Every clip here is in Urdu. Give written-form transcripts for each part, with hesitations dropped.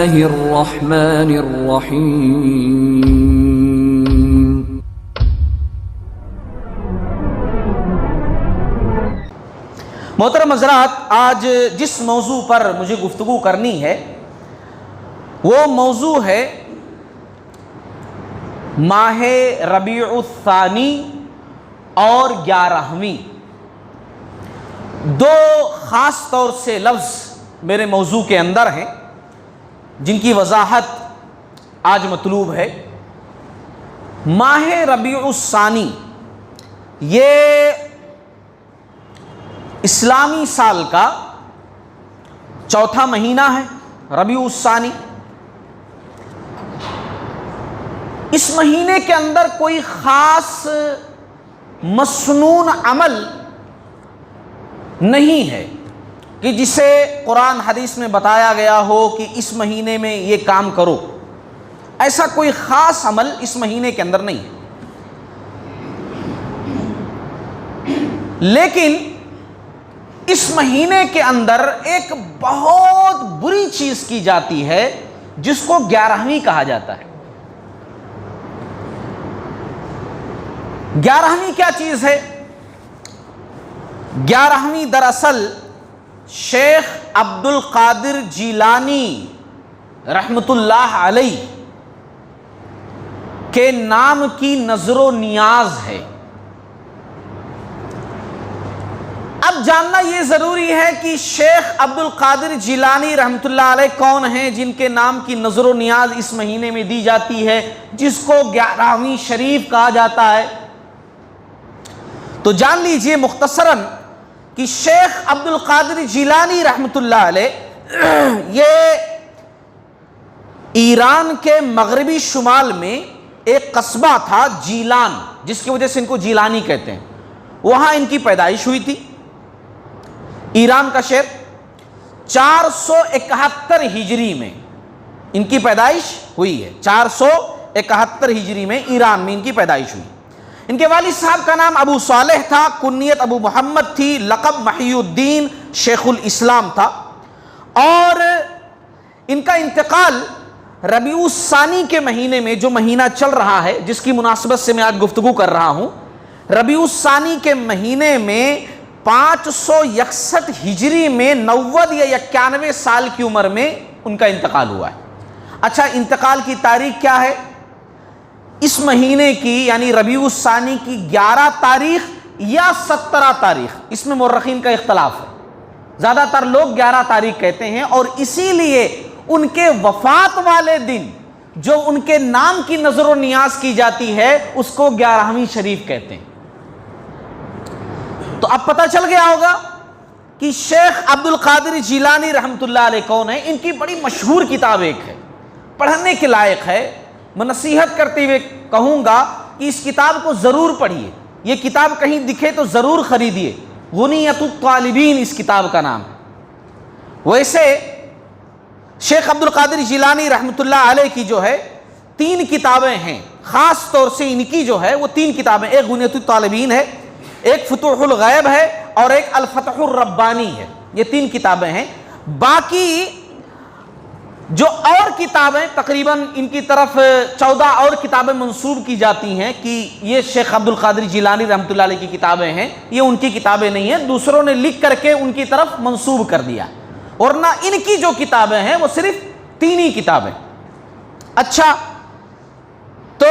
الرحمن الرحیم۔ محترم حضرات، آج جس موضوع پر مجھے گفتگو کرنی ہے وہ موضوع ہے ماہ ربیع الثانی اور 11ویں۔ دو خاص طور سے لفظ میرے موضوع کے اندر ہیں جن کی وضاحت آج مطلوب ہے۔ ماہ ربیع الثانی یہ اسلامی سال کا چوتھا مہینہ ہے، ربیع الثانی۔ اس مہینے کے اندر کوئی خاص مسنون عمل نہیں ہے کہ جسے قرآن حدیث میں بتایا گیا ہو کہ اس مہینے میں یہ کام کرو۔ ایسا کوئی خاص عمل اس مہینے کے اندر نہیں ہے، لیکن اس مہینے کے اندر ایک بہت بری چیز کی جاتی ہے جس کو 11ویں کہا جاتا ہے۔ 11ویں کیا چیز ہے؟ 11ویں دراصل شیخ عبد القادر جیلانی رحمت اللہ علیہ کے نام کی نظر و نیاز ہے۔ اب جاننا یہ ضروری ہے کہ شیخ عبد القادر جیلانی رحمت اللہ علیہ کون ہیں جن کے نام کی نظر و نیاز اس مہینے میں دی جاتی ہے، جس کو 11ویں شریف کہا جاتا ہے۔ تو جان لیجئے مختصراً کہ شیخ عبد القادر جیلانی رحمت اللہ علیہ یہ ایران کے مغربی شمال میں ایک قصبہ تھا جیلان، جس کی وجہ سے ان کو جیلانی کہتے ہیں، وہاں ان کی پیدائش ہوئی تھی۔ ایران کا شہر 471 ہجری میں ان کی پیدائش ہوئی ہے۔ 471 ہجری میں ایران میں ان کی پیدائش ہوئی۔ ان کے والد صاحب کا نام ابو صالح تھا، کنیت ابو محمد تھی، لقب محی الدین شیخ الاسلام تھا، اور ان کا انتقال ربیع الثانی کے مہینے میں، جو مہینہ چل رہا ہے جس کی مناسبت سے میں آج گفتگو کر رہا ہوں، ربیع الثانی کے مہینے میں 561 ہجری میں 90 یا 91 سال کی عمر میں ان کا انتقال ہوا ہے۔ اچھا، انتقال کی تاریخ کیا ہے؟ اس مہینے کی یعنی ربیع الثانی کی 11 تاریخ یا 17 تاریخ، اس میں مورخین کا اختلاف ہے۔ زیادہ تر لوگ 11 تاریخ کہتے ہیں، اور اسی لیے ان کے وفات والے دن جو ان کے نام کی نظر و نیاز کی جاتی ہے اس کو 11ویں شریف کہتے ہیں۔ تو اب پتہ چل گیا ہوگا کہ شیخ عبد القادر جیلانی رحمت اللہ علیہ کون ہے۔ ان کی بڑی مشہور کتاب ایک ہے، پڑھنے کے لائق ہے۔ میں نصیحت کرتے ہوئے کہوں گا کہ اس کتاب کو ضرور پڑھیے، یہ کتاب کہیں دکھے تو ضرور خریدیے۔ غنیۃ الطالبین اس کتاب کا نام ہے۔ ویسے شیخ عبد القادر جیلانی رحمت اللہ علیہ کی جو ہے 3 کتابیں ہیں، خاص طور سے ان کی جو ہے وہ 3 کتابیں، ایک غنیۃ الطالبین ہے، ایک فتوح الغیب ہے، اور ایک الفتح الربانی ہے۔ یہ 3 کتابیں ہیں۔ باقی جو اور کتابیں تقریباً ان کی طرف 14 اور کتابیں منسوب کی جاتی ہیں کہ یہ شیخ عبد القادر جیلانی رحمت اللہ علیہ کی کتابیں ہیں، یہ ان کی کتابیں نہیں ہیں، دوسروں نے لکھ کر کے ان کی طرف منسوب کر دیا، ورنہ ان کی جو کتابیں ہیں وہ صرف 3 ہی کتابیں۔ اچھا، تو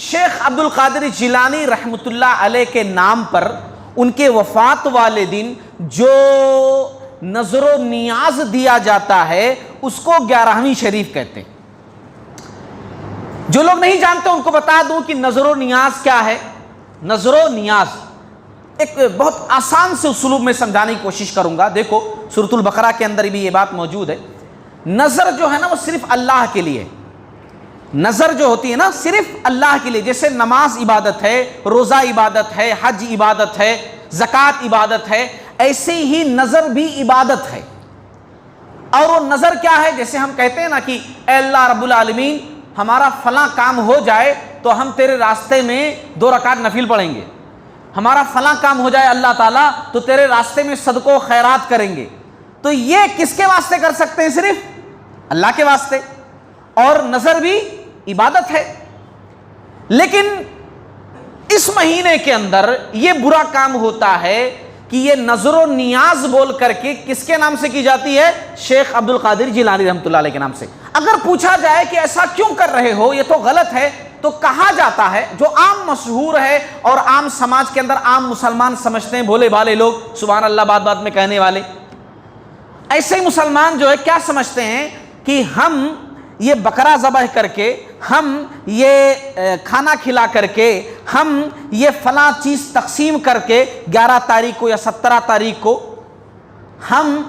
شیخ عبد القادر جیلانی رحمت اللہ علیہ کے نام پر ان کے وفات والے دن جو نظر و نیاز دیا جاتا ہے اس کو 11ویں شریف کہتے ہیں۔ جو لوگ نہیں جانتے ان کو بتا دوں کہ نظر و نیاز کیا ہے۔ نظر و نیاز ایک بہت آسان سے اسلوب میں سمجھانے کی کوشش کروں گا۔ دیکھو سورۃ البقرہ کے اندر بھی یہ بات موجود ہے۔ نظر جو ہے نا وہ صرف اللہ کے لیے، نظر جو ہوتی ہے نا صرف اللہ کے لیے، جیسے نماز عبادت ہے، روزہ عبادت ہے، حج عبادت ہے، زکوٰۃ عبادت ہے، ایسے ہی نظر بھی عبادت ہے۔ اور وہ نظر کیا ہے؟ جیسے ہم کہتے ہیں نا کہ اے اللہ رب العالمین ہمارا فلاں کام ہو جائے تو ہم تیرے راستے میں 2 رکعت نفل پڑھیں گے، ہمارا فلاں کام ہو جائے اللہ تعالیٰ تو تیرے راستے میں صدقہ و خیرات کریں گے۔ تو یہ کس کے واسطے کر سکتے ہیں؟ صرف اللہ کے واسطے، اور نظر بھی عبادت ہے۔ لیکن اس مہینے کے اندر یہ برا کام ہوتا ہے کہ یہ نظر و نیاز بول کر کے کس کے نام سے کی جاتی ہے؟ شیخ عبد القادر جیلانی رحمۃ اللہ علیہ کے نام سے۔ اگر پوچھا جائے کہ ایسا کیوں کر رہے ہو، یہ تو غلط ہے، تو کہا جاتا ہے، جو عام مشہور ہے اور عام سماج کے اندر عام مسلمان سمجھتے ہیں، بھولے بھالے لوگ سبحان اللہ بات بات میں کہنے والے، ایسے ہی مسلمان جو ہے کیا سمجھتے ہیں کہ ہم یہ بکرا ذبح کر کے، ہم یہ کھانا کھلا کر کے، ہم یہ فلاں چیز تقسیم کر کے 11 تاریخ کو یا 17 تاریخ کو ہم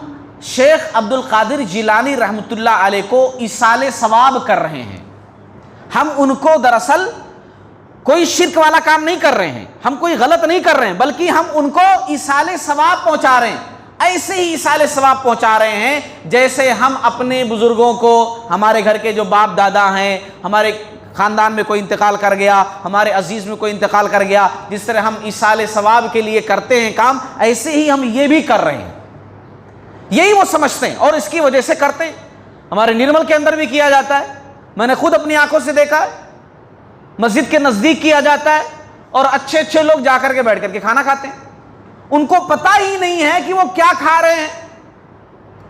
شیخ عبد القادر جیلانی رحمۃ اللہ علیہ کو ایصال ثواب کر رہے ہیں۔ ہم ان کو دراصل کوئی شرک والا کام نہیں کر رہے ہیں، ہم کوئی غلط نہیں کر رہے ہیں، بلکہ ہم ان کو ایصال ثواب پہنچا رہے ہیں۔ ایسے ہی ایصال ثواب پہنچا رہے ہیں جیسے ہم اپنے بزرگوں کو، ہمارے گھر کے جو باپ دادا ہیں، ہمارے خاندان میں کوئی انتقال کر گیا، ہمارے عزیز میں کوئی انتقال کر گیا، جس طرح ہم ایصال ثواب کے لیے کرتے ہیں کام، ایسے ہی ہم یہ بھی کر رہے ہیں۔ یہی وہ سمجھتے ہیں اور اس کی وجہ سے کرتے ہیں۔ ہمارے نرمل کے اندر بھی کیا جاتا ہے، میں نے خود اپنی آنکھوں سے دیکھا ہے، مسجد کے نزدیک کیا جاتا ہے اور اچھے اچھے لوگ جا کر کے بیٹھ کر کے کھانا کھاتے ہیں، ان کو پتہ ہی نہیں ہے کہ وہ کیا کھا رہے ہیں۔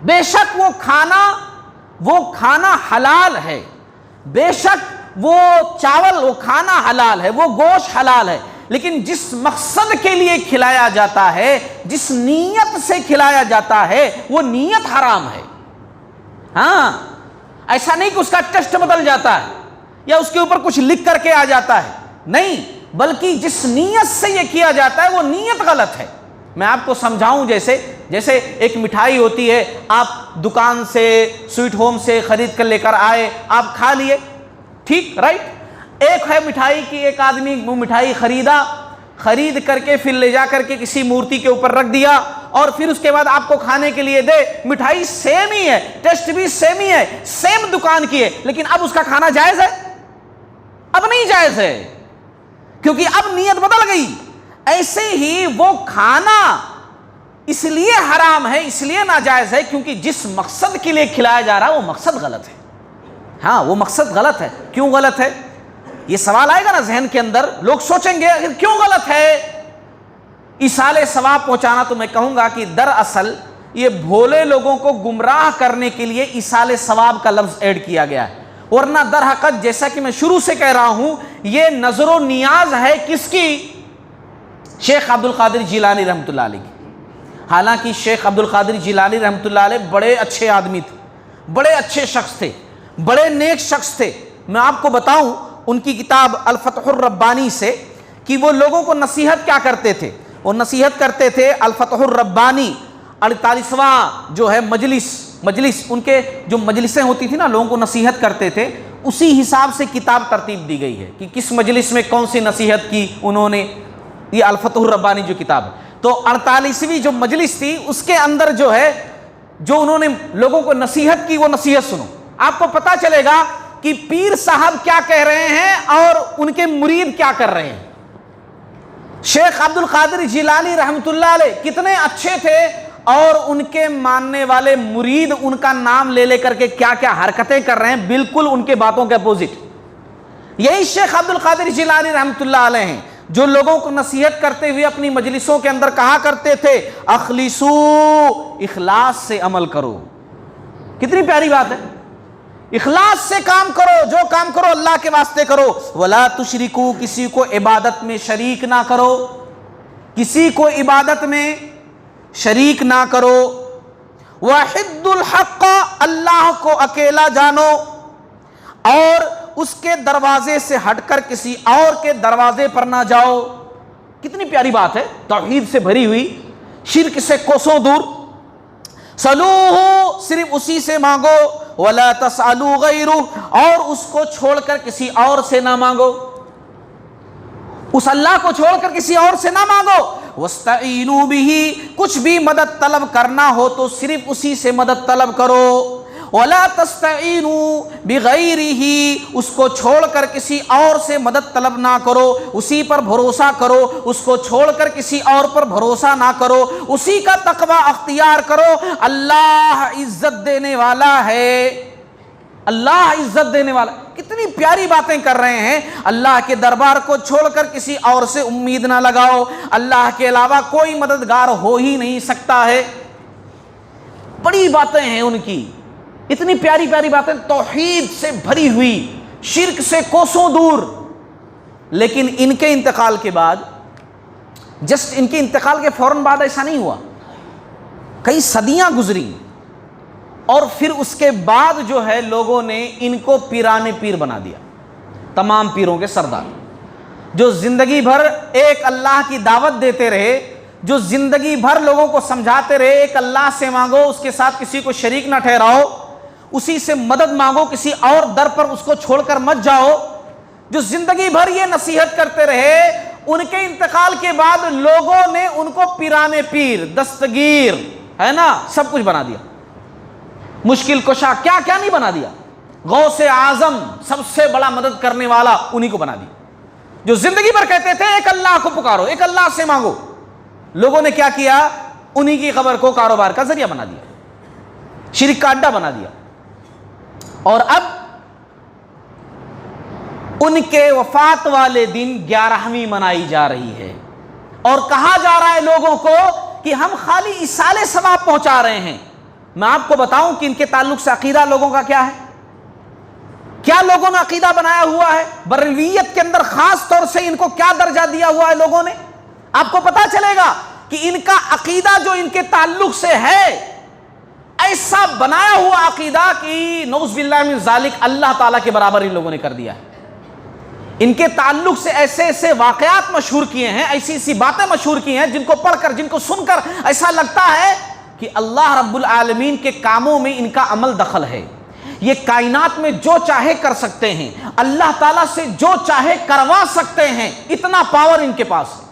بے شک وہ کھانا حلال ہے، بے شک وہ چاول، وہ کھانا حلال ہے، وہ گوشت حلال ہے، لیکن جس مقصد کے لیے کھلایا جاتا ہے، جس نیت سے کھلایا جاتا ہے، وہ نیت حرام ہے۔ ہاں، ایسا نہیں کہ اس کا ٹیسٹ بدل جاتا ہے یا اس کے اوپر کچھ لکھ کر کے آ جاتا ہے، نہیں، بلکہ جس نیت سے یہ کیا جاتا ہے وہ نیت غلط ہے۔ میں آپ کو سمجھاؤں، جیسے ایک مٹھائی ہوتی ہے، آپ دکان سے، سویٹ ہوم سے خرید کر لے کر آئے، آپ کھا لیے، ٹھیک، رائٹ۔ ایک ہے مٹھائی کی، ایک آدمی وہ مٹھائی خرید کر کے پھر لے جا کر کے کسی مورتی کے اوپر رکھ دیا اور پھر اس کے بعد آپ کو کھانے کے لیے دے۔ مٹھائی سیم ہی ہے، ٹیسٹ بھی سیم ہی ہے، سیم دکان کی ہے، لیکن اب اس کا کھانا جائز ہے؟ اب نہیں جائز ہے، کیونکہ اب نیت بدل گئی۔ ایسے ہی وہ کھانا اس لیے حرام ہے، اس لیے ناجائز ہے، کیونکہ جس مقصد کے لیے کھلایا جا رہا ہے وہ مقصد غلط ہے۔ ہاں، وہ مقصد غلط ہے۔ کیوں غلط ہے؟ یہ سوال آئے گا نا ذہن کے اندر، لوگ سوچیں گے کیوں غلط ہے ایصال ثواب پہنچانا؟ تو میں کہوں گا کہ دراصل یہ بھولے لوگوں کو گمراہ کرنے کے لیے ایصال ثواب کا لفظ ایڈ کیا گیا ہے، ورنہ در حقیقت جیسا کہ میں شروع سے کہہ رہا ہوں، یہ نظر و نیاز ہے کس کی؟ شیخ عبد القادر جیلانی رحمۃ اللہ علیہ کی۔ حالانکہ شیخ عبد القادر جیلانی رحمۃ اللہ علیہ بڑے اچھے آدمی تھے، بڑے اچھے شخص تھے، بڑے نیک شخص تھے۔ میں آپ کو بتاؤں ان کی کتاب الفتح الربانی سے کہ وہ لوگوں کو نصیحت کیا کرتے تھے۔ وہ نصیحت کرتے تھے، الفتح الربانی 48واں جو ہے مجلس ان کے جو مجلسیں ہوتی تھی نا، لوگوں کو نصیحت کرتے تھے، اسی حساب سے کتاب ترتیب دی گئی ہے کہ کس مجلس میں کون سی نصیحت کی انہوں نے۔ یہ الفتح الربانی جو کتاب ہے، تو 48ویں جو مجلس تھی اس کے اندر جو ہے جو انہوں نے لوگوں کو نصیحت کی، وہ نصیحت سنو، آپ کو پتا چلے گا کہ پیر صاحب کیا کہہ رہے ہیں اور ان کے مرید کیا کر رہے ہیں۔ شیخ عبد القادر جیلانی رحمۃ اللہ علیہ کتنے اچھے تھے اور ان کے ماننے والے مرید ان کا نام لے لے کر کے کیا کیا حرکتیں کر رہے ہیں، بالکل ان کے باتوں کے اپوزٹ۔ یہی شیخ عبد القادر جیلانی رحمۃ اللہ علیہ ہیں جو لوگوں کو نصیحت کرتے ہوئے اپنی مجلسوں کے اندر کہا کرتے تھے، اخلصو، اخلاص سے عمل کرو۔ کتنی پیاری بات ہے، اخلاص سے کام کرو، جو کام کرو اللہ کے واسطے کرو۔ ولا تشرکو، کسی کو عبادت میں شریک نہ کرو، کسی کو عبادت میں شریک نہ کرو۔ وحد الحق، اللہ کو اکیلا جانو اور اس کے دروازے سے ہٹ کر کسی اور کے دروازے پر نہ جاؤ۔ کتنی پیاری بات ہے، توحید سے بھری ہوئی، شرک سے کوسوں دور۔ سلوہ، صرف اسی سے مانگو، ولا تسألوا غیرہ، اور اس کو چھوڑ کر کسی اور سے نہ مانگو، اس اللہ کو چھوڑ کر کسی اور سے نہ مانگو۔ واستعینوا بہ، کچھ بھی مدد طلب کرنا ہو تو صرف اسی سے مدد طلب کرو۔ ولا تستعینوا بغیرہ، اس کو چھوڑ کر کسی اور سے مدد طلب نہ کرو، اسی پر بھروسہ کرو، اس کو چھوڑ کر کسی اور پر بھروسہ نہ کرو، اسی کا تقوی اختیار کرو، اللہ عزت دینے والا ہے۔ اللہ عزت دینے والا. کتنی پیاری باتیں کر رہے ہیں. اللہ کے دربار کو چھوڑ کر کسی اور سے امید نہ لگاؤ, اللہ کے علاوہ کوئی مددگار ہو ہی نہیں سکتا ہے. بڑی باتیں ہیں ان کی, اتنی پیاری پیاری باتیں, توحید سے بھری ہوئی, شرک سے کوسوں دور. لیکن ان کے انتقال کے بعد, جسٹ ان کے انتقال کے فوراً بعد ایسا نہیں ہوا, کئی صدیاں گزری, اور پھر اس کے بعد جو ہے لوگوں نے ان کو پیران پیر بنا دیا, تمام پیروں کے سردار, جو زندگی بھر ایک اللہ کی دعوت دیتے رہے, جو زندگی بھر لوگوں کو سمجھاتے رہے ایک اللہ سے مانگو, اس کے ساتھ کسی کو شریک نہ ٹھہراؤ, اسی سے مدد مانگو, کسی اور در پر اس کو چھوڑ کر مت جاؤ, جو زندگی بھر یہ نصیحت کرتے رہے, ان کے انتقال کے بعد لوگوں نے ان کو پیران پیر, دستگیر, ہے نا, سب کچھ بنا دیا. مشکل کشا کیا کیا نہیں بنا دیا. غوث اعظم, سب سے بڑا مدد کرنے والا, انہی کو بنا دیا. جو زندگی بھر کہتے تھے ایک اللہ کو پکارو, ایک اللہ سے مانگو, لوگوں نے کیا کیا, انہی کی خبر کو کاروبار کا ذریعہ بنا دیا, شرک کا اڈا بنا دیا. اور اب ان کے وفات والے دن 11ویں منائی جا رہی ہے, اور کہا جا رہا ہے لوگوں کو کہ ہم خالی ایصال ثواب پہنچا رہے ہیں. میں آپ کو بتاؤں کہ ان کے تعلق سے عقیدہ لوگوں کا کیا ہے, کیا لوگوں نے عقیدہ بنایا ہوا ہے. بریلویت کے اندر خاص طور سے ان کو کیا درجہ دیا ہوا ہے لوگوں نے, آپ کو پتا چلے گا کہ ان کا عقیدہ جو ان کے تعلق سے ہے, ایسا بنایا ہوا عقیدہ کہ نعوذ باللہ من ذالک اللہ تعالیٰ کے برابر ان لوگوں نے کر دیا ہے. ان کے تعلق سے ایسے ایسے واقعات مشہور کیے ہیں, ایسی ایسی باتیں مشہور کی ہیں, جن کو پڑھ کر, جن کو سن کر ایسا لگتا ہے کہ اللہ رب العالمین کے کاموں میں ان کا عمل دخل ہے. یہ کائنات میں جو چاہے کر سکتے ہیں, اللہ تعالیٰ سے جو چاہے کروا سکتے ہیں, اتنا پاور ان کے پاس ہے.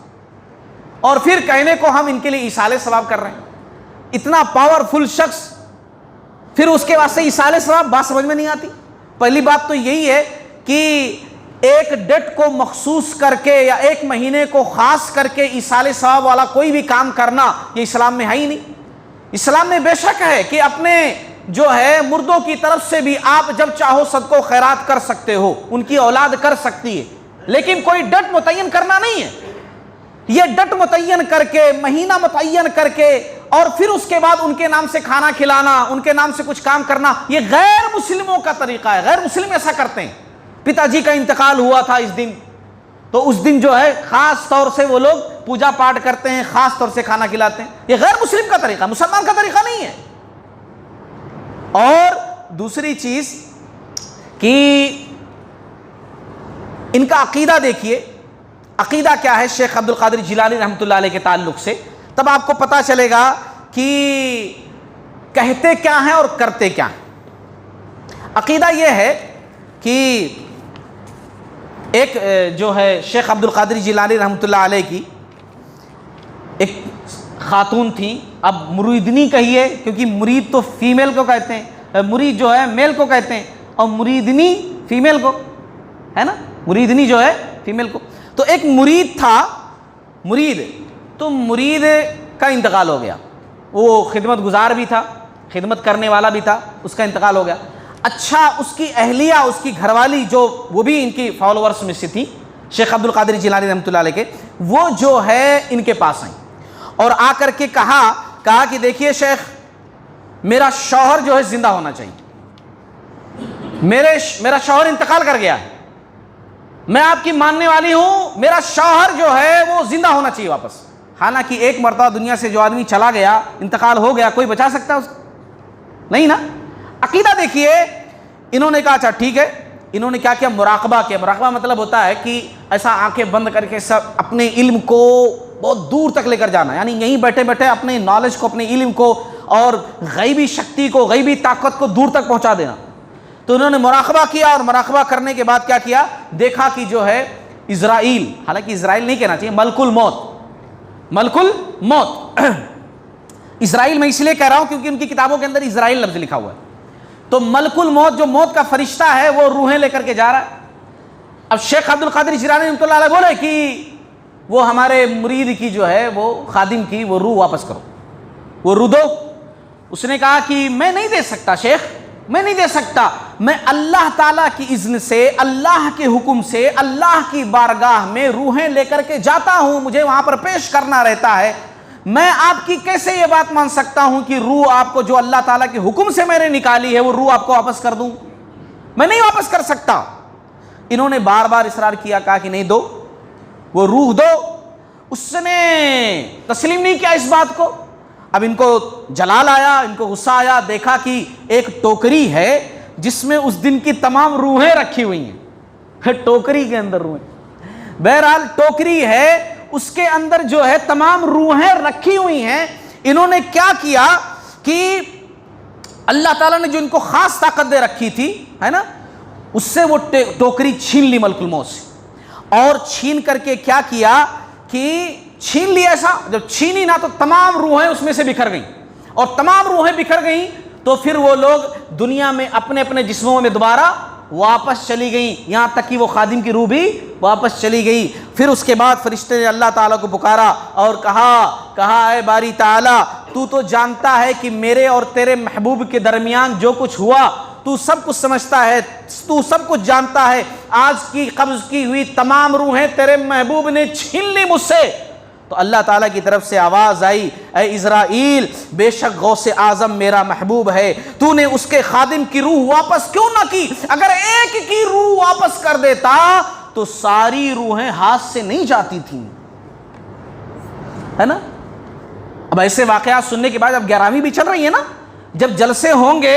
اور پھر کہنے کو ہم ان کے لیے ایصال ثواب کر رہے ہیں. اتنا پاورفل شخص, پھر اس کے واسطے ایصال ثواب, بات سمجھ میں نہیں آتی. پہلی بات تو یہی ہے کہ ایک ڈیٹ کو مخصوص کر کے یا ایک مہینے کو خاص کر کے ایصال ثواب والا کوئی بھی کام کرنا, یہ اسلام میں ہے ہی نہیں. اسلام میں بے شک ہے کہ اپنے جو ہے مردوں کی طرف سے بھی آپ جب چاہو صدقہ و خیرات کر سکتے ہو, ان کی اولاد کر سکتی ہے, لیکن کوئی ڈیٹ متعین کرنا نہیں ہے. یہ ڈیٹ متعین کر کے, مہینہ متعین کر کے, اور پھر اس کے بعد ان کے نام سے کھانا کھلانا, ان کے نام سے کچھ کام کرنا, یہ غیر مسلموں کا طریقہ ہے. غیر مسلم ایسا کرتے ہیں. پتا جی کا انتقال ہوا تھا اس دن, تو اس دن جو ہے خاص طور سے وہ لوگ پوجا پاٹ کرتے ہیں, خاص طور سے کھانا کھلاتے ہیں. یہ غیر مسلم کا طریقہ, مسلمان کا طریقہ نہیں ہے. اور دوسری چیز کہ ان کا عقیدہ دیکھیے, عقیدہ کیا ہے شیخ عبد القادر جیلانی رحمۃ اللہ علیہ کے تعلق سے, تب آپ کو پتا چلے گا کہ کہتے کیا ہیں اور کرتے کیا ہیں. عقیدہ یہ ہے کہ ایک جو ہے شیخ عبد القادر جیلانی رحمۃ اللہ علیہ کی ایک خاتون تھی, اب مریدنی کہیے کیونکہ مرید تو فیمیل کو کہتے ہیں, مرید جو ہے میل کو کہتے ہیں, اور مریدنی فیمیل کو, ہے نا, مریدنی جو ہے فیمیل کو. تو ایک مرید تھا, مرید, تو مرید کا انتقال ہو گیا. وہ خدمت گزار بھی تھا, خدمت کرنے والا بھی تھا, اس کا انتقال ہو گیا. اچھا, اس کی اہلیہ, اس کی گھر والی جو وہ بھی ان کی فالوورز میں سے تھی شیخ عبد القادر جیلانی رحمۃ اللہ علیہ کے, وہ جو ہے ان کے پاس آئیں اور آ کر کے کہا کہ دیکھیے شیخ, میرا شوہر جو ہے زندہ ہونا چاہیے, میرا شوہر انتقال کر گیا ہے, میں آپ کی ماننے والی ہوں, میرا شوہر جو ہے وہ زندہ ہونا چاہیے واپس. حالانکہ ایک مرتبہ دنیا سے جو آدمی چلا گیا, انتقال ہو گیا, کوئی بچا سکتا ہے اس کو؟ نہیں نا. عقیدہ دیکھیے, انہوں نے کہا اچھا ٹھیک ہے. انہوں نے کیا کیا, مراقبہ کیا. مراقبہ مطلب ہوتا ہے کہ ایسا آنکھیں بند کر کے سب اپنے علم کو بہت دور تک لے کر جانا, یعنی یہیں بیٹھے بیٹھے اپنے نالج کو, اپنے علم کو اور غیبی شکتی کو, غیبی طاقت کو دور تک پہنچا دینا. تو انہوں نے مراقبہ کیا, اور مراقبہ کرنے کے بعد کیا کیا, دیکھا کہ جو ہے اسرائیل, حالانکہ اسرائیل نہیں کہنا چاہیے, ملک الموت, ملک الموت. اسرائیل میں اس لیے کہہ رہا ہوں کیونکہ ان کی کتابوں کے اندر اسرائیل لفظ لکھا ہوا ہے. تو ملک الموت جو موت کا فرشتہ ہے وہ روحیں لے کر کے جا رہا ہے. اب شیخ عبد القادر جیلانی رحمۃ اللہ علیہ بولے کہ وہ ہمارے مرید کی جو ہے وہ خادم کی وہ روح واپس کرو, وہ روح دو. اس نے کہا کہ میں نہیں دے سکتا شیخ, میں نہیں دے سکتا, میں اللہ تعالیٰ کی اذن سے، اللہ کے حکم سے اللہ کی بارگاہ میں روحیں لے کر کے جاتا ہوں، مجھے وہاں پر پیش کرنا رہتا ہے، میں آپ کی کیسے یہ بات مان سکتا ہوں کہ روح آپ کو جو اللہ تعالیٰ کے حکم سے میں نے نکالی ہے وہ روح آپ کو واپس کر دوں؟ میں نہیں واپس کر سکتا۔ انہوں نے بار بار اصرار کیا، کہا کہ نہیں دو، وہ روح دو۔ اس نے تسلیم نہیں کیا اس بات کو۔ اب ان کو جلال آیا، ان کو غصہ آیا، دیکھا کہ ایک ٹوکری ہے جس میں اس دن کی تمام روحیں رکھی ہوئی ہیں، ٹوکری کے اندر روحیں، بہرحال ٹوکری ہے، اس کے اندر جو ہے تمام روحیں رکھی ہوئی ہیں۔ انہوں نے کیا کیا کہ اللہ تعالیٰ نے جو ان کو خاص طاقت دے رکھی تھی ہے نا، اس سے وہ ٹوکری چھین لی ملک الموت سے، اور چھین کر کے کیا کیا کہ چھین لی ایسا، جب چھینی نا تو تمام روحیں اس میں سے بکھر گئیں، اور تمام روحیں بکھر گئیں تو پھر وہ لوگ دنیا میں اپنے اپنے جسموں میں دوبارہ واپس چلی گئیں، یہاں تک کہ وہ خادم کی روح بھی واپس چلی گئی۔ پھر اس کے بعد فرشتے نے اللہ تعالیٰ کو پکارا اور کہا اے باری تعالیٰ، تو تو جانتا ہے کہ میرے اور تیرے محبوب کے درمیان جو کچھ ہوا، تو سب کچھ سمجھتا ہے، تو سب کچھ جانتا ہے، آج کی قبض کی ہوئی تمام روحیں تیرے محبوب نے چھین لی مجھ سے۔ تو اللہ تعالیٰ کی طرف سے آواز آئی، اے اسرائیل، بے شک غوث اعظم میرا محبوب ہے، تو نے اس کے خادم کی روح واپس کیوں نہ کی؟ اگر ایک کی روح واپس کر دیتا تو ساری روحیں ہاتھ سے نہیں جاتی تھیں، ہے نا۔ اب ایسے واقعات سننے کے بعد اب 11ویں بھی چل رہی ہے نا، جب جلسے ہوں گے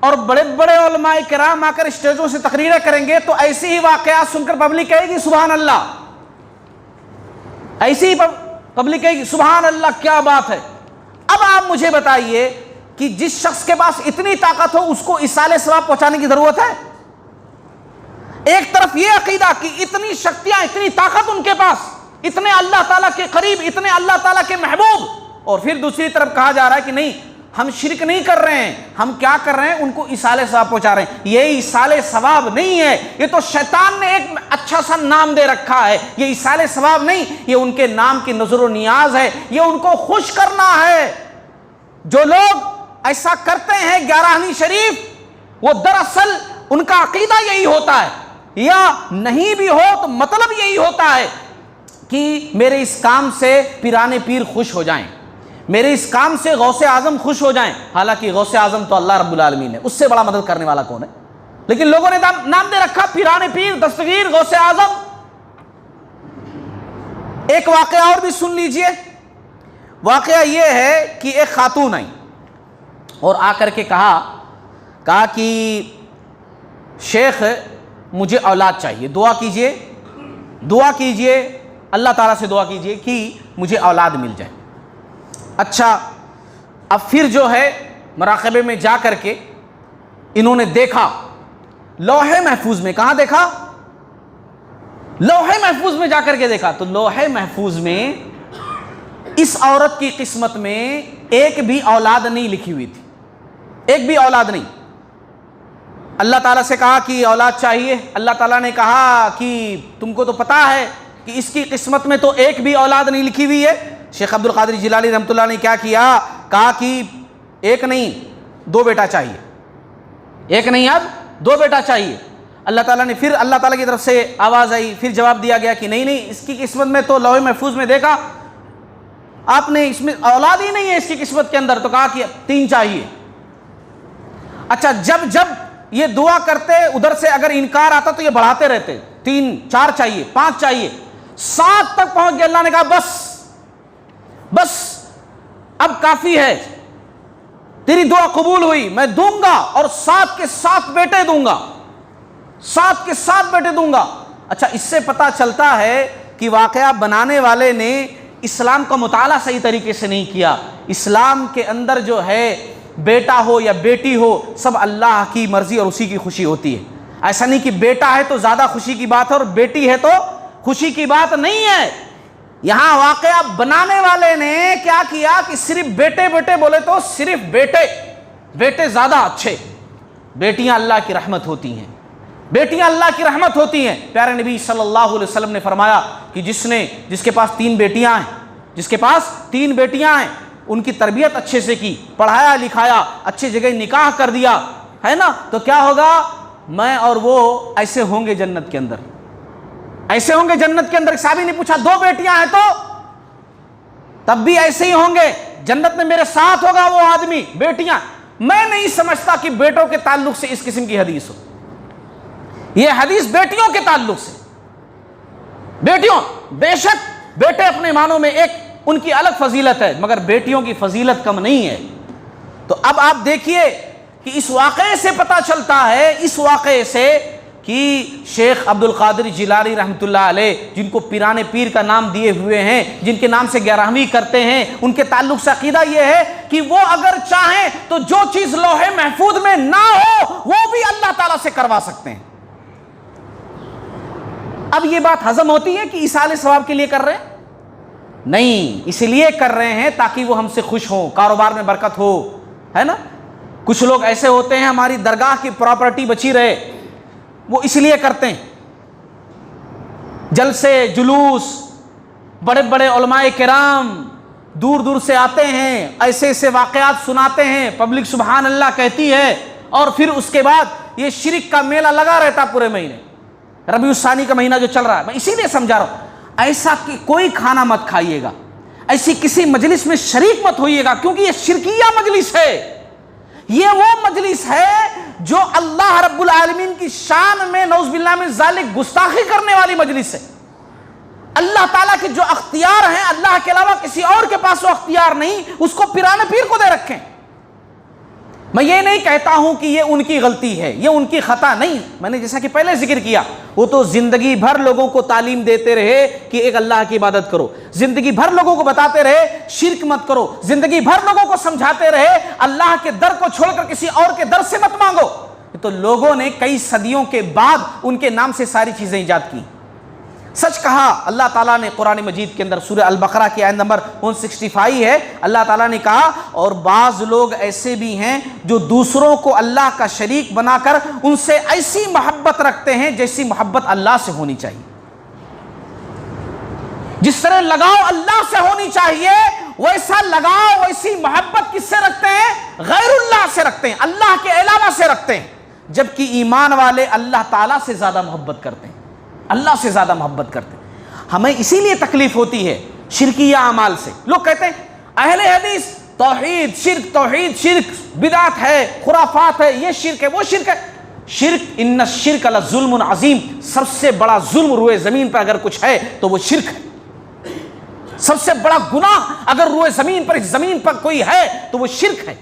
اور بڑے بڑے علماء کرام آ کر اسٹیجوں سے تقریریں کریں گے تو ایسی ہی واقعات سن کر پبلک کہے گی سبحان اللہ، ایسی ہی پبلک کہے گی سبحان اللہ، کیا بات ہے۔ اب آپ مجھے بتائیے کہ جس شخص کے پاس اتنی طاقت ہو اس کو ایصال ثواب پہنچانے کی ضرورت ہے؟ ایک طرف یہ عقیدہ کہ اتنی شکتیاں، اتنی طاقت ان کے پاس، اتنے اللہ تعالیٰ کے قریب، اتنے اللہ تعالیٰ کے محبوب، اور پھر دوسری طرف کہا جا رہا ہے کہ نہیں، ہم شرک نہیں کر رہے ہیں، ہم کیا کر رہے ہیں، ان کو ایصال ثواب پہنچا رہے ہیں۔ یہ ایصال ثواب نہیں ہے، یہ تو شیطان نے ایک اچھا سا نام دے رکھا ہے، یہ ایصال ثواب نہیں، یہ ان کے نام کی نظر و نیاز ہے، یہ ان کو خوش کرنا ہے۔ جو لوگ ایسا کرتے ہیں 11ویں شریف، وہ دراصل ان کا عقیدہ یہی ہوتا ہے، یا نہیں بھی ہو تو مطلب یہی ہوتا ہے کہ میرے اس کام سے پیرانے پیر خوش ہو جائیں، میرے اس کام سے غوث اعظم خوش ہو جائیں۔ حالانکہ غوث اعظم تو اللہ رب العالمین ہے، اس سے بڑا مدد کرنے والا کون ہے؟ لیکن لوگوں نے نام دے رکھا پیرانے پیر، دستگیر، غوث اعظم۔ ایک واقعہ اور بھی سن لیجئے۔ واقعہ یہ ہے کہ ایک خاتون آئی اور آ کر کے کہا کہ شیخ مجھے اولاد چاہیے، دعا کیجئے، اللہ تعالیٰ سے دعا کیجئے کہ مجھے اولاد مل جائے۔ اچھا، اب پھر جو ہے مراقبے میں جا کر کے انہوں نے دیکھا لوح محفوظ میں، کہاں دیکھا؟ لوح محفوظ میں جا کر کے دیکھا تو لوح محفوظ میں اس عورت کی قسمت میں ایک بھی اولاد نہیں لکھی ہوئی تھی، ایک بھی اولاد نہیں۔ اللہ تعالیٰ سے کہا کہ اولاد چاہیے، اللہ تعالیٰ نے کہا کہ تم کو تو پتا ہے کہ اس کی قسمت میں تو ایک بھی اولاد نہیں لکھی ہوئی ہے۔ شیخ عبد القادر جیلانی رحمۃ اللہ نے کیا کیا؟ کہا کہ ایک نہیں 2 بیٹا چاہیے، ایک نہیں اب 2 بیٹا چاہیے۔ اللہ تعالیٰ نے پھر اللہ تعالیٰ کی طرف سے آواز آئی، پھر جواب دیا گیا کہ نہیں اس کی قسمت میں تو لوح محفوظ میں دیکھا آپ نے اس میں اولاد ہی نہیں ہے اس کی قسمت کے اندر، تو کہا کہ 3 چاہیے۔ اچھا، جب یہ دعا کرتے ادھر سے اگر انکار آتا تو یہ بڑھاتے رہتے، 3 4 چاہیے، 5 چاہیے، 7 تک پہنچ گئے۔ اللہ نے کہا بس اب کافی ہے، تیری دعا قبول ہوئی، میں دوں گا اور 7 کے 7 بیٹے دوں گا، 7 کے 7 بیٹے دوں گا۔ اچھا، اس سے پتہ چلتا ہے کہ واقعہ بنانے والے نے اسلام کا مطالعہ صحیح طریقے سے نہیں کیا۔ اسلام کے اندر جو ہے بیٹا ہو یا بیٹی ہو سب اللہ کی مرضی اور اسی کی خوشی ہوتی ہے۔ ایسا نہیں کہ بیٹا ہے تو زیادہ خوشی کی بات ہے اور بیٹی ہے تو خوشی کی بات نہیں ہے۔ یہاں واقعہ بنانے والے نے کیا کیا کہ صرف بیٹے بولے تو صرف بیٹے زیادہ اچھے۔ بیٹیاں اللہ کی رحمت ہوتی ہیں، بیٹیاں اللہ کی رحمت ہوتی ہیں۔ پیارے نبی صلی اللہ علیہ وسلم نے فرمایا کہ جس کے پاس 3 بیٹیاں ہیں ان کی تربیت اچھے سے کی، پڑھایا لکھایا، اچھی جگہ نکاح کر دیا، ہے نا، تو کیا ہوگا؟ میں اور وہ ایسے ہوں گے جنت کے اندر، ایسے ہوں گے جنت کے اندر۔ ایک صحابی نے پوچھا 2 بیٹیاں ہیں تو؟ تب بھی ایسے ہی ہوں گے، جنت میں میرے ساتھ ہوگا وہ آدمی، بیٹیاں۔ میں نہیں سمجھتا کہ بیٹوں کے تعلق سے اس قسم کی حدیث ہو، یہ حدیث بیٹیوں کے تعلق سے۔ بیٹیوں، بے شک بیٹے اپنے معنوں میں ایک ان کی الگ فضیلت ہے، مگر بیٹیوں کی فضیلت کم نہیں ہے۔ تو اب آپ دیکھیے کہ اس واقعے سے پتہ چلتا ہے، اس واقعے سے کہ شیخ عبد القادر جیلانی رحمۃ اللہ علیہ، جن کو پیران پیر کا نام دیے ہوئے ہیں، جن کے نام سے 11ویں کرتے ہیں، ان کے تعلق سے عقیدہ یہ ہے کہ وہ اگر چاہیں تو جو چیز لوح محفوظ میں نہ ہو وہ بھی اللہ تعالیٰ سے کروا سکتے ہیں۔ اب یہ بات ہضم ہوتی ہے کہ ایصال ثواب کے لیے کر رہے ہیں؟ نہیں، اس لیے کر رہے ہیں تاکہ وہ ہم سے خوش ہوں، کاروبار میں برکت ہو، ہے نا۔ کچھ لوگ ایسے ہوتے ہیں ہماری درگاہ کی پراپرٹی بچی رہے، وہ اس لیے کرتے ہیں۔ جلسے جلوس، بڑے بڑے علماء کرام دور دور سے آتے ہیں، ایسے ایسے واقعات سناتے ہیں، پبلک سبحان اللہ کہتی ہے، اور پھر اس کے بعد یہ شرک کا میلہ لگا رہتا پورے مہینے۔ ربیع الثانی کا مہینہ جو چل رہا ہے، میں اسی لیے سمجھا رہا ہوں، ایسا کہ کوئی کھانا مت کھائیے گا، ایسی کسی مجلس میں شریک مت ہوئیے گا، کیونکہ یہ شرکیہ مجلس ہے۔ یہ وہ مجلس ہے جو اللہ رب العالمین کی شان میں نعوذ باللہ من ذالک گستاخی کرنے والی مجلس ہے۔ اللہ تعالیٰ کے جو اختیار ہیں اللہ کے علاوہ کسی اور کے پاس وہ اختیار نہیں، اس کو پیران پیر کو دے رکھیں۔ میں یہ نہیں کہتا ہوں کہ یہ ان کی غلطی ہے، یہ ان کی خطا نہیں، میں نے جیسا کہ پہلے ذکر کیا، وہ تو زندگی بھر لوگوں کو تعلیم دیتے رہے کہ ایک اللہ کی عبادت کرو، زندگی بھر لوگوں کو بتاتے رہے شرک مت کرو، زندگی بھر لوگوں کو سمجھاتے رہے اللہ کے در کو چھوڑ کر کسی اور کے در سے مت مانگو۔ تو لوگوں نے کئی صدیوں کے بعد ان کے نام سے ساری چیزیں ایجاد کی۔ سچ کہا، اللہ تعالیٰ نے قرآن مجید کے اندر سورہ البقرہ کی آیت نمبر 165 ہے، اللہ تعالیٰ نے کہا اور بعض لوگ ایسے بھی ہیں جو دوسروں کو اللہ کا شریک بنا کر ان سے ایسی محبت رکھتے ہیں جیسی محبت اللہ سے ہونی چاہیے۔ جس طرح لگاؤ اللہ سے ہونی چاہیے ویسا لگاؤ، ویسی محبت کس سے رکھتے ہیں؟ غیر اللہ سے رکھتے ہیں، اللہ کے علاوہ سے رکھتے ہیں، جبکہ ایمان والے اللہ تعالیٰ سے زیادہ محبت کرتے ہیں، اللہ سے زیادہ محبت کرتے ہیں۔ ہمیں اسی لیے تکلیف ہوتی ہے شرکیہ اعمال سے۔ لوگ کہتے ہیں اہل حدیث توحید شرک بدعت ہے، خرافات ہے، یہ شرک ہے وہ شرک ہے۔ شرک، ان الشرک لظلم عظیم، سب سے بڑا ظلم روئے زمین پر اگر کچھ ہے تو وہ شرک ہے۔ سب سے بڑا گناہ اگر روئے زمین پر، اس زمین پر کوئی ہے تو وہ شرک ہے۔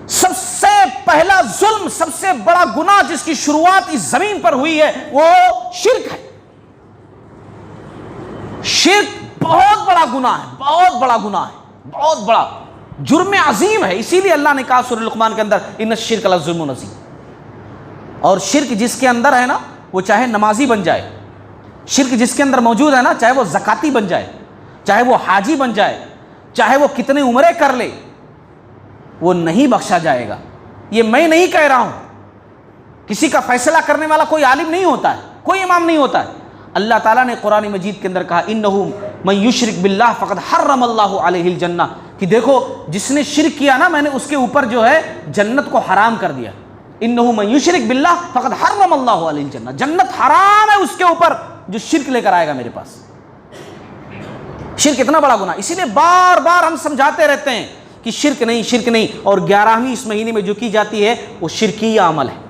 سب سے پہلا ظلم، سب سے بڑا گناہ جس کی شروعات اس زمین پر ہوئی ہے وہ شرک ہے۔ شرک بہت بڑا گناہ ہے، بہت بڑا گناہ ہے، بہت بڑا جرم عظیم ہے۔ اسی لیے اللہ نے کہا سورہ لقمان کے اندر ان الشرک لظلم عظیم۔ اور شرک جس کے اندر ہے نا، وہ چاہے نمازی بن جائے، شرک جس کے اندر موجود ہے نا، چاہے وہ زکاتی بن جائے، چاہے وہ حاجی بن جائے، چاہے وہ کتنے عمرے کر لے، وہ نہیں بخشا جائے گا۔ یہ میں نہیں کہہ رہا ہوں، کسی کا فیصلہ کرنے والا کوئی عالم نہیں ہوتا ہے، کوئی امام نہیں ہوتا ہے۔ اللہ تعالیٰ نے قرآن مجید کے اندر کہا انہ من یشرک باللہ فقد حرم اللہ علیہ الجنہ، کہ دیکھو جس نے شرک کیا نا، میں نے اس کے اوپر جو ہے جنت کو حرام کر دیا۔ انہ من یشرک باللہ فقد حرم اللہ علیہ الجنہ، جنت حرام ہے اس کے اوپر جو شرک لے کر آئے گا میرے پاس۔ شرک اتنا بڑا گناہ، اسی لیے بار بار ہم سمجھاتے رہتے ہیں کہ شرک نہیں، شرک نہیں۔ اور 11ویں اس مہینے میں جو کی جاتی ہے وہ شرکیہ عمل ہے۔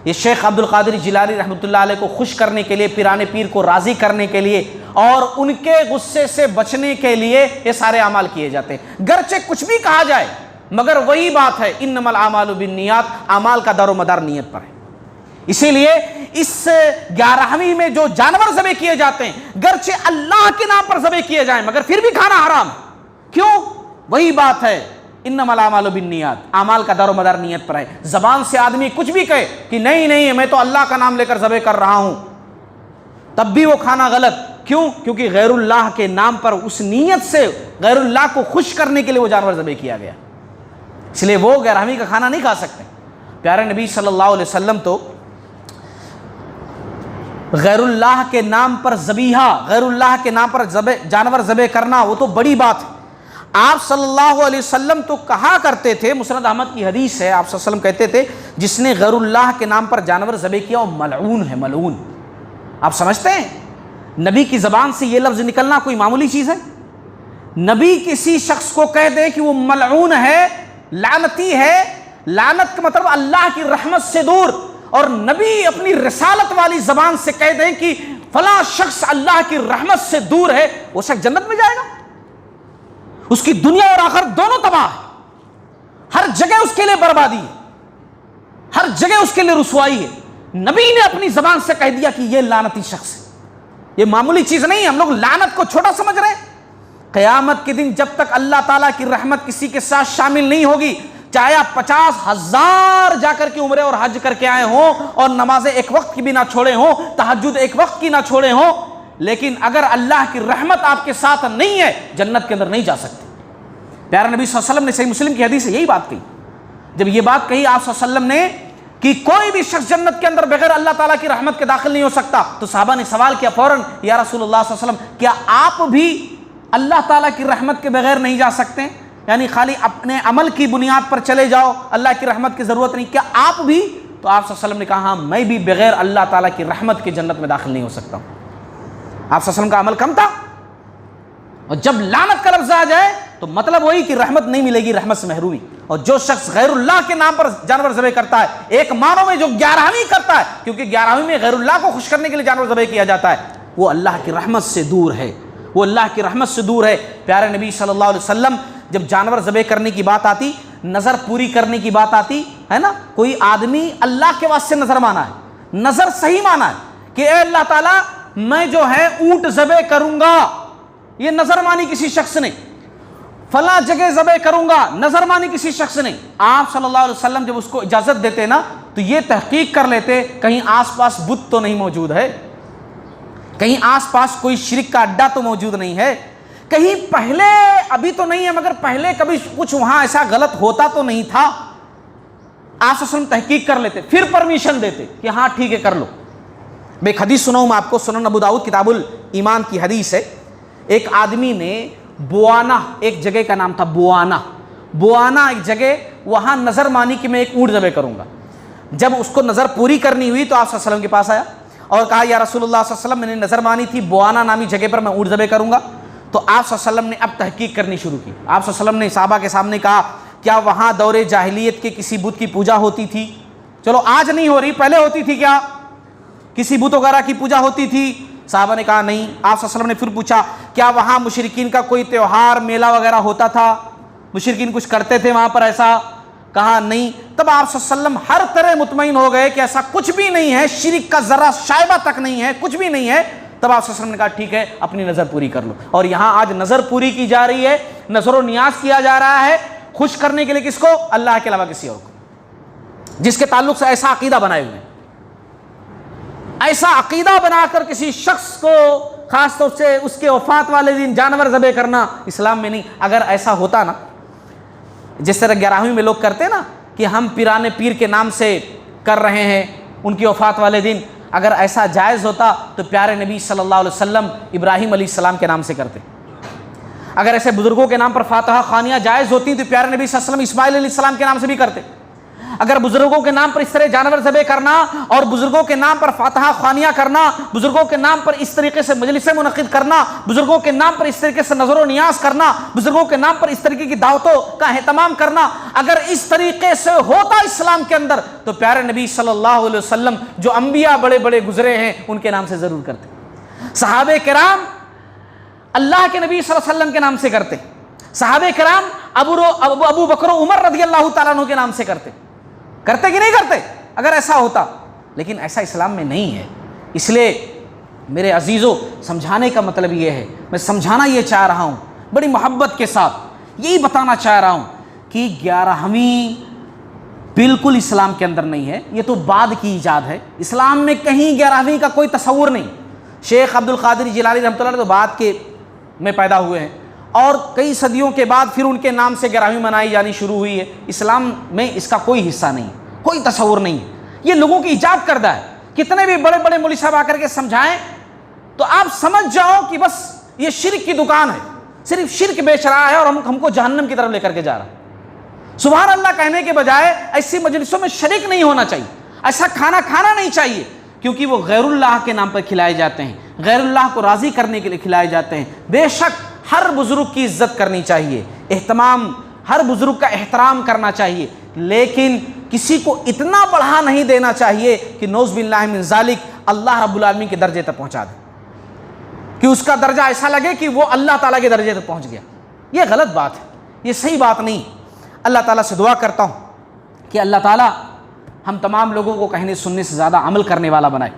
یہ شیخ عبد القادر جیلانی رحمۃ اللہ علیہ کو خوش کرنے کے لیے، پیران پیر کو راضی کرنے کے لیے اور ان کے غصے سے بچنے کے لیے یہ سارے اعمال کیے جاتے ہیں۔ گرچہ کچھ بھی کہا جائے مگر وہی بات ہے، انما الاعمال بالنیات، اعمال کا دار و مدار نیت پر ہے۔ اسی لیے اس 11ویں میں جو جانور ذبح کیے جاتے ہیں گرچہ اللہ کے نام پر ذبح کیے جائیں مگر پھر بھی کھانا حرام ہے۔ کیوں؟ وہی بات ہے، انما الاعمال بالنیات، اعمال کا دار و مدار نیت پر ہے۔ زبان سے آدمی کچھ بھی کہے کہ نہیں نہیں میں تو اللہ کا نام لے کر ذبح کر رہا ہوں، تب بھی وہ کھانا غلط۔ کیوں؟ کیونکہ غیر اللہ کے نام پر اس نیت سے غیر اللہ کو خوش کرنے کے لیے وہ جانور ذبح کیا گیا، اس لیے وہ 11ویں کا کھانا نہیں کھا سکتے۔ پیارے نبی صلی اللہ علیہ وسلم تو غیر اللہ کے نام پر ذبیحہ، غیر اللہ کے نام پر جانور ذبح کرنا وہ تو بڑی بات ہے۔ آپ صلی اللہ علیہ وسلم تو کہا کرتے تھے، مسند احمد کی حدیث ہے، آپ صلی اللہ علیہ وسلم کہتے تھے جس نے غیر اللہ کے نام پر جانور ذبح کیا وہ ملعون ہے، ملعون۔ آپ سمجھتے ہیں نبی کی زبان سے یہ لفظ نکلنا کوئی معمولی چیز ہے؟ نبی کسی شخص کو کہہ دے کہ وہ ملعون ہے، لعنتی ہے، لعنت کا مطلب اللہ کی رحمت سے دور، اور نبی اپنی رسالت والی زبان سے کہہ دیں کہ فلاں شخص اللہ کی رحمت سے دور ہے، وہ شخص جنت میں جائے گا؟ اس کی دنیا اور آخرت دونوں تباہ ہے، ہر جگہ اس کے لیے بربادی ہے، ہر جگہ اس کے لیے رسوائی ہے۔ نبی نے اپنی زبان سے کہہ دیا کہ یہ لعنتی شخص ہے۔ یہ معمولی چیز نہیں ہے، ہم لوگ لعنت کو چھوٹا سمجھ رہے ہیں۔ قیامت کے دن جب تک اللہ تعالیٰ کی رحمت کسی کے ساتھ شامل نہیں ہوگی، چاہے آپ 50,000 جا کر کے عمرے اور حج کر کے آئے ہوں اور نمازیں ایک وقت کی بھی نہ چھوڑے ہوں، تہجد ایک وقت کی نہ چھوڑے ہوں، لیکن اگر اللہ کی رحمت آپ کے ساتھ نہیں ہے جنت کے اندر نہیں جا سکتے۔ پیارے نبی صلی اللہ علیہ وسلم نے صحیح مسلم کی حدیث سے یہی بات کہی۔ جب یہ بات کہی آپ صلی اللہ علیہ وسلم نے کہ کوئی بھی شخص جنت کے اندر بغیر اللہ تعالیٰ کی رحمت کے داخل نہیں ہو سکتا، تو صحابہ نے سوال کیا فوراً، یا رسول اللہ صلی اللہ علیہ وسلم کیا آپ بھی اللہ تعالیٰ کی رحمت کے بغیر نہیں جا سکتے؟ یعنی خالی اپنے عمل کی بنیاد پر چلے جاؤ، اللہ کی رحمت کی ضرورت نہیں، کیا آپ بھی؟ تو آپ صلی اللہ علیہ وسلم نے کہا ہاں میں بھی بغیر اللہ تعالیٰ کی رحمت کے جنت میں داخل نہیں ہو سکتا ہوں۔ آپ صلی اللہ علیہ وسلم کا عمل کم تھا، اور جب لعنت کا لفظ آ جائے تو مطلب وہی کہ رحمت نہیں ملے گی، رحمت سے محرومی۔ اور جو شخص غیر اللہ کے نام پر جانور ذبح کرتا ہے، ایک معنوں میں جو 11ویں کرتا ہے، کیونکہ 11ویں میں غیر اللہ کو خوش کرنے کے لیے جانور ذبح کیا جاتا ہے، وہ اللہ کی رحمت سے دور ہے، وہ اللہ کی رحمت سے دور ہے۔ پیارے نبی صلی اللہ علیہ وسلم جب جانور ذبح کرنے کی بات آتی، نظر پوری کرنے کی بات آتی ہے نا، کوئی آدمی اللہ کے واسطے نظر مانا ہے، نظر صحیح مانا ہے کہ اے اللہ تعالیٰ میں جو ہے اونٹ ذبح کروں گا، یہ نظر مانی کسی شخص نے، فلاں جگہ ذبح کروں گا، نظر مانی کسی شخص نے۔ آپ صلی اللہ علیہ وسلم جب اس کو اجازت دیتے نا تو یہ تحقیق کر لیتے کہیں آس پاس بت تو نہیں موجود ہے، کہیں آس پاس کوئی شرک کا اڈا تو موجود نہیں ہے، کہیں پہلے ابھی تو نہیں ہے مگر پہلے کبھی کچھ وہاں ایسا غلط ہوتا تو نہیں تھا۔ آپ صلی اللہ علیہ وسلم تحقیق کر لیتے، پھر پرمیشن دیتے کہ ہاں ٹھیک ہے کر لو۔ میں ایک حدیث سناؤں میں آپ کو، سنن ابو داؤد کتاب الایمان کی حدیث ہے۔ ایک آدمی نے بوانا، ایک جگہ کا نام تھا بوانا ایک جگہ، وہاں نظر مانی کہ میں ایک اونٹ ذبح کروں گا۔ جب اس کو نظر پوری کرنی ہوئی تو آپ صلی اللہ علیہ وسلم کے پاس آیا اور کہا یا رسول اللہ صلی اللہ علیہ وسلم میں نے نظر مانی تھی بوانا نامی جگہ پر میں اونٹ ذبح کروں گا۔ تو آپ صلی اللہ علیہ وسلم نے اب تحقیق کرنی شروع کی۔ آپ صلی اللہ علیہ وسلم نے صحابہ کے سامنے کہا کیا وہاں دور جاہلیت کے کسی بت کی پوجا ہوتی تھی؟ چلو آج نہیں ہو رہی، پہلے ہوتی تھی کیا؟ کسی بت وغیرہ کی پوجا ہوتی تھی؟ صحابہ نے کہا نہیں۔ آپ صلی اللہ علیہ وسلم نے پھر پوچھا کیا وہاں مشرکین کا کوئی تہوار میلہ وغیرہ ہوتا تھا؟ مشرکین کچھ کرتے تھے وہاں پر ایسا؟ کہا نہیں۔ تب آپ صلی اللہ علیہ وسلم ہر طرح مطمئن ہو گئے کہ ایسا کچھ بھی نہیں ہے، شرک کا ذرہ شائبہ تک نہیں ہے، کچھ بھی نہیں ہے۔ تب آپ صلی اللہ علیہ وسلم نے کہا ٹھیک ہے اپنی نظر پوری کر لو۔ اور یہاں آج نظر پوری کی جا رہی ہے، نظر و نیاز کیا جا رہا ہے، خوش کرنے کے لیے کس کو؟ اللہ کے علاوہ کسی اور کو، جس کے تعلق سے ایسا عقیدہ بنائے ہوئے ہیں، ایسا عقیدہ بنا کر کسی شخص کو خاص طور سے اس کے وفات والے دن جانور ذبح کرنا اسلام میں نہیں۔ اگر ایسا ہوتا نا، جس طرح 11ویں میں لوگ کرتے نا کہ ہم پیرانے پیر کے نام سے کر رہے ہیں ان کی وفات والے دن، اگر ایسا جائز ہوتا تو پیارے نبی صلی اللہ علیہ وسلم ابراہیم علیہ السلام کے نام سے کرتے۔ اگر ایسے بزرگوں کے نام پر فاتحہ خوانیاں جائز ہوتی تو پیارے نبی صلی اللہ علیہ وسلم اسماعیل علیہ السلام کے نام سے بھی کرتے۔ اگر بزرگوں کے نام پر اس طرح جانور ذبح کرنا اور بزرگوں کے نام پر فاتحہ خوانیاں کرنا، بزرگوں کے نام پر اس طریقے سے مجلسیں منعقد کرنا، بزرگوں کے نام پر اس طریقے سے نظر و نیاز کرنا، بزرگوں کے نام پر اس طریقے کی دعوتوں کا اہتمام کرنا، اگر اس طریقے سے ہوتا اسلام کے اندر تو پیارے نبی صلی اللہ علیہ وسلم جو انبیاء بڑے بڑے گزرے ہیں ان کے نام سے ضرور کرتے۔ صحابہ کرام اللہ کے نبی صلی اللہ علیہ وسلم کے نام سے کرتے، صحابہ کرام ابو بکر و عمر رضی اللہ تعالیٰ عنہ کے نام سے کرتے کہ نہیں کرتے اگر ایسا ہوتا؟ لیکن ایسا اسلام میں نہیں ہے۔ اس لیے میرے عزیزوں سمجھانے کا مطلب یہ ہے، میں سمجھانا یہ چاہ رہا ہوں بڑی محبت کے ساتھ، یہی بتانا چاہ رہا ہوں کہ 11ویں بالکل اسلام کے اندر نہیں ہے، یہ تو بعد کی ایجاد ہے۔ اسلام میں کہیں 11ویں کا کوئی تصور نہیں۔ شیخ عبد القادر جیلانی رحمۃ اللہ علیہ تو بعد کے میں پیدا ہوئے ہیں اور کئی صدیوں کے بعد پھر ان کے نام سے 11ویں منائی جانی شروع ہوئی ہے۔ اسلام میں اس کا کوئی حصہ نہیں، کوئی تصور نہیں، یہ لوگوں کی ایجاد کردہ ہے۔ کتنے بھی بڑے بڑے مولوی صاحب آ کر کے سمجھائیں تو آپ سمجھ جاؤ کہ بس یہ شرک کی دکان ہے، صرف شرک بیچ رہا ہے اور ہم کو جہنم کی طرف لے کر کے جا رہا ہے۔ سبحان اللہ کہنے کے بجائے ایسی مجلسوں میں شریک نہیں ہونا چاہیے، ایسا کھانا کھانا نہیں چاہیے، کیونکہ وہ غیر اللہ کے نام پر کھلائے جاتے ہیں، غیر اللہ کو راضی کرنے کے لیے کھلائے جاتے ہیں۔ بے شک ہر بزرگ کی عزت کرنی چاہیے، ہر بزرگ کا احترام کرنا چاہیے، لیکن کسی کو اتنا بڑھا نہیں دینا چاہیے کہ نعوذ باللہ من ذالک اللہ رب العالمین کے درجے تک پہنچا دے، کہ اس کا درجہ ایسا لگے کہ وہ اللہ تعالیٰ کے درجے تک پہنچ گیا۔ یہ غلط بات ہے، یہ صحیح بات نہیں۔ اللہ تعالیٰ سے دعا کرتا ہوں کہ اللہ تعالیٰ ہم تمام لوگوں کو کہنے سننے سے زیادہ عمل کرنے والا بنائے۔